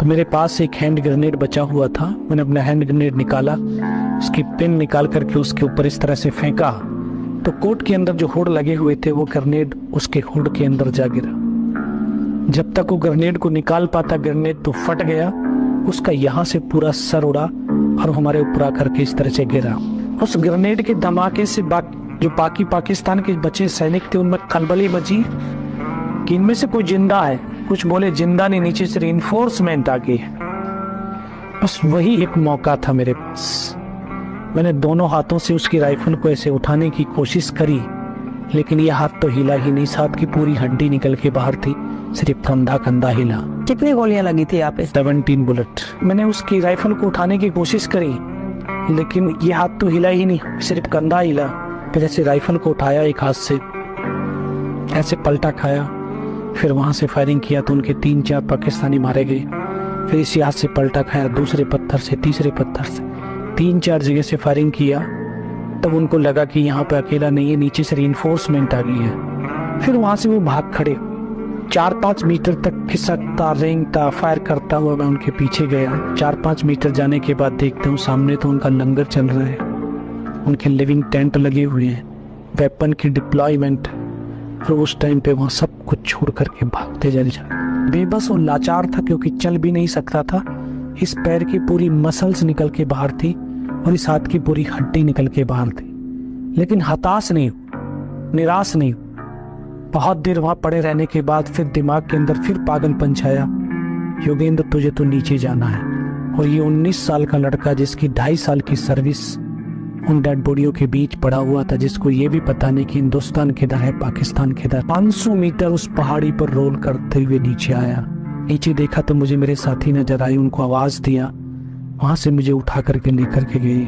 तो मेरे पास एक हैंड ग्रेनेड बचा हुआ था। मैंने अपना हैंड ग्रेनेड निकाला, उसकी पिन निकाल करके उसके ऊपर इस तरह से फेंका, तो कोट के अंदर जो हुड लगे हुए थे वो ग्रेनेड उसके हुड के अंदर जा गिरा। जब तक वो ग्रेनेड को निकाल पाता, ग्रेनेड तो फट गया, उसका यहाँ से पूरा सर उड़ा और हमारे ऊपर आकर के इस तरह से गिरा। उस ग्रेनेड के धमाके से जो बाकी पाकिस्तान के बचे सैनिक थे उनमें खलबली मची कि इनमें से कोई जिंदा है। कुछ बोले जिंदा नहीं, नीचे से रिइंफोर्समेंट आ गई। बस वही एक मौका था मेरे पास। मैंने दोनों हाथों से उसकी राइफल को ऐसे उठाने की कोशिश करी, लेकिन यह हाथ तो हिला ही नहीं, साथ की पूरी हड्डी निकल के बाहर थी, सिर्फ कंधा हिला। कितनी गोलियां लगी थी यहाँ पे? 17 बुलेट। मैंने उसकी राइफल को उठाने की कोशिश करी, लेकिन ये हाथ तो हिला ही नहीं, सिर्फ कंधा हिला। फिर ऐसे राइफल को उठाया एक हाथ से, ऐसे पलटा खाया, फिर वहां से फायरिंग किया तो उनके 3-4 पाकिस्तानी मारे गए। फिर इसी हाथ से पलटा खाया, दूसरे पत्थर से, तीसरे पत्थर से, 3-4 जगह से फायरिंग किया। तब उनको लगा कि यहाँ पे अकेला नहीं है, नीचे से रिइंफोर्समेंट आ गई है। फिर वहां से वो भाग खड़े, 4-5 मीटर तक खिसकता रेंगता फायर करता हुआ मैं उनके पीछे गया। 4-5 मीटर जाने के बाद देखता हूँ सामने तो उनका लंगर चल रहा है, उनके लिविंग टेंट लगे हुए हैं, वेपन की डिप्लॉयमेंट। और उस टाइम पे वहाँ सब कुछ छोड़ करके भागते जा रहे, बेबस और लाचार था क्योंकि चल भी नहीं सकता था। इस पैर की पूरी मसल्स निकल के बाहर थी और इस हाथ की पूरी हड्डी निकल के बाहर थी, लेकिन हताश नहीं, निराश नहीं। बहुत देर वहां पड़े रहने के बाद फिर दिमाग के अंदर फिर पागलपन छाया, योगेंद्र तुझे तो नीचे जाना है। और ये 19 साल का लड़का जिसकी 2.5 साल की सर्विस उन डेड बॉडियों के बीच पड़ा हुआ था, जिसको ये भी पता नहीं कि हिंदुस्तान किधर है पाकिस्तान किधर, 500 मीटर उस पहाड़ी पर रोल करते हुए नीचे आया। नीचे देखा तो मुझे मेरे साथी नजर आए, उनको आवाज दिया, वहां से मुझे उठा करके लेकर के गए।